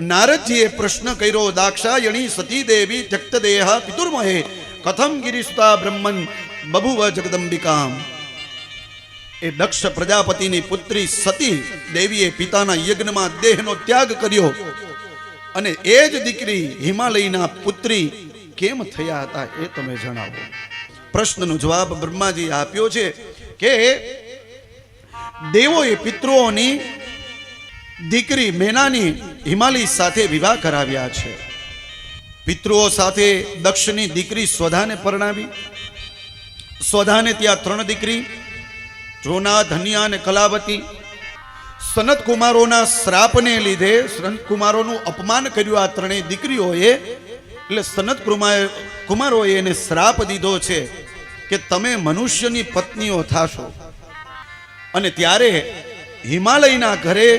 નારદજીએ પ્રશ્ન કર્યો, દાક્ષાયણી સતી દેવી ત્યક્ત દેહ પિતુર્મહે કથમ ગિરિસ્તા બ્રહ્મન બભુવ જગદંબિકામ. એ દક્ષ પ્રજાપતિની પુત્રી સતી દેવીએ પિતાના યજ્ઞમાં દેહનો ત્યાગ કર્યો અને એ જ દીકરી હિમાલયના પુત્રી કેમ થયા હતા એ તમે જણાવો. પ્રશ્નનો જવાબ બ્રહ્માજી આપ્યો છે કે દેવોએ પિતૃઓની દીકરી મેનાની હિમાલય સાથે વિવાહ કરાવ્યા છે. પિતૃઓ સાથે દક્ષની દીકરી સ્વધાને પરણાવી. સ્વધાને ત્યાં 3 દીકરી, જોના, ધન્યા અને કલાવતી. સનત કુમારોના શ્રાપને લીધે સનત કુમારોનું અપમાન કર્યું આ 3 દીકરીઓએ, એટલે સનત કુમારોએ એને શ્રાપ દીધો છે કે તમે મનુષ્યની પત્નીઓ થાશો. અને ત્યારે હિમાલયના ઘરે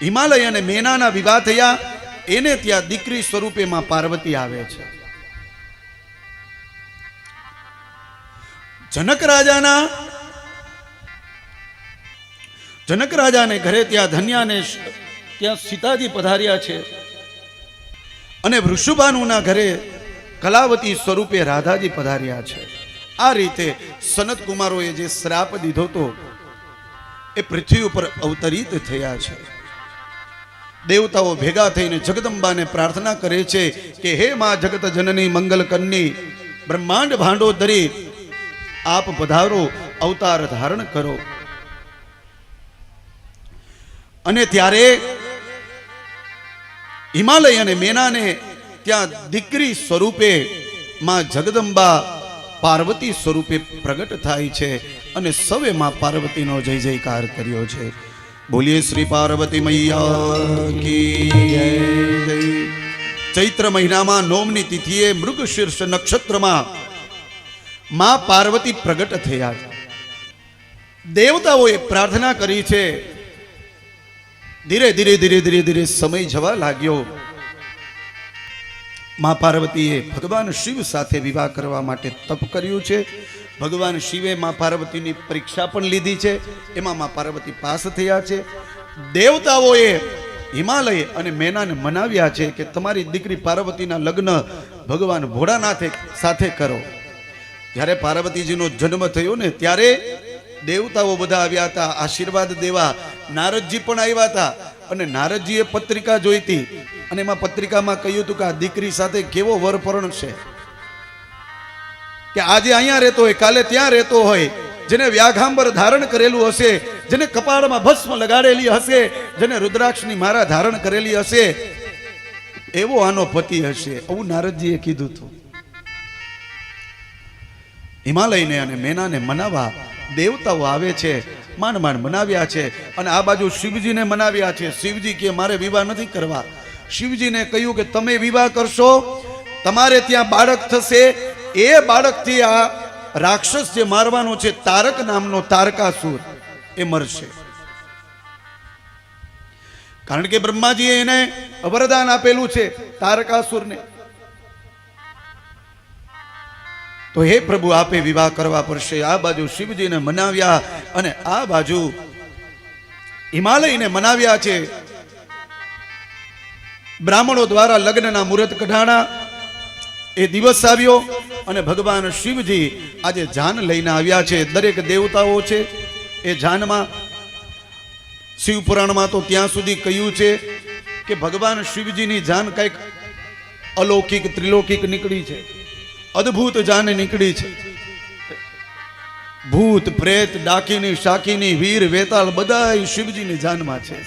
હિમાલય અને મેનાના વિવાહ થયા. એને ત્યાં દીકરી સ્વરૂપે માં પાર્વતી આવે છે. જનક રાજાને ઘરે ત્યાં ધન્યાને ત્યાં સીતાજી પધાર્યા છે અને વૃષભાનુના ઘરે કલાવતી સ્વરૂપે રાધાજી પધાર્યા છે. આ રીતે સનત કુમારોએ જે શ્રાપ દીધો તો એ પૃથ્વી ઉપર અવતરિત થયા છે. દેવતાઓ ભેગા થઈને જગદંબાને પ્રાર્થના કરે છે કે હે માં જગત જનની મંગલ કન્ની, બ્રહ્માંડ ભાંડો ધરી આપ પધારો, અવતાર ધારણ કરો. અને ત્યારે હિમાલય અને મેનાને ત્યાં દીકરી સ્વરૂપે માં જગદંબા પાર્વતી સ્વરૂપે પ્રગટ થાય છે અને સૌએ માં પાર્વતીનો જય જયકાર કર્યો છે. બોલીએ શ્રી પાર્વતી મૈયા કી જય. ચૈત્ર મહિનામાં નોમની તિથિએ મૃગશીર્ષ નક્ષત્રમાં માં પાર્વતી પ્રગટ થયા. દેવતાઓએ પ્રાર્થના કરી છે. ધીરે ધીરે ધીરે ધીરે ધીરે સમય જવા લાગ્યો. માં પાર્વતીએ ભગવાન શિવ સાથે વિવાહ કરવા માટે તપ કર્યું છે. ભગવાન શિવે માં પાર્વતીની પરીક્ષા પણ લીધી છે. એમાં માં પાર્વતી પાસ થયા છે. દેવતાઓએ હિમાલય અને મેનાને મનાવ્યા છે કે તમારી દીકરી પાર્વતીના લગ્ન ભગવાન ભોળાનાથ સાથે કરો. જ્યારે પાર્વતીજીનો જન્મ થયો ને ત્યારે દેવતાઓ બધા આવ્યા હતા આશીર્વાદ દેવા. નારદજી પણ આવ્યા હતા અને નારદજીએ પત્રિકા જોઈતી અને એમાં પત્રિકામાં કહ્યું હતું કે આ દીકરી સાથે કેવો વરપરણ છે, કે આજે અહીંયા રહેતો હોય કાલે ત્યાં રહેતો હોય, જેને વ્યાઘાંબર ધારણ કરેલું હશે, જેને કપાળમાં ભસ્મ લગાડેલી હશે, જેને રુદ્રાક્ષની માળા ધારણ કરેલી હશે, એવો આનો પતિ હશે. આવું નારદજીએ કીધું હતું. હિમાલયને અને મેનાને મનાવવા દેવતાઓ આવે છે. માંડ મનાવ્યા છે અને આ બાજુ શિવજીને મનાવ્યા છે. શિવજી કે મારે વિવાહ નથી કરવા. શિવજીને કહ્યું કે તમે વિવાહ કરશો, તમારે ત્યાં બાળક થશે. એ બાળકથી આ રાક્ષસ જે મારવાનો છે તારક નામનો તારકાસુર એ મરશે. કારણ કે બ્રહ્માજીએ એને વરદાન આપેલું છે તારકાસુરને. તો હે પ્રભુ આપે વિવાહ કરવા પડશે. આ બાજુ શિવજીને મનાવ્યા અને આ બાજુ હિમાલયને મનાવ્યા છે. બ્રાહ્મણો દ્વારા લગ્નના મુહૂર્ત કઢાણા. એ દિવસ આવ્યો અને ભગવાન શિવજી આજે જાન લઈને આવ્યા છે. દરેક દેવતાઓ છે એ જાનમાં. શિવ પુરાણમાં તો ત્યાં સુધી કહ્યું છે કે ભગવાન શિવજીની જાન કંઈક અલૌકિક ત્રિલૌકિક નીકળી છે, અદ્ભુત જાન નીકળી છે. ભૂત પ્રેત ડાકીની શાકીની વીર વેતાળ બધા શિવજીની જાનમાં છે.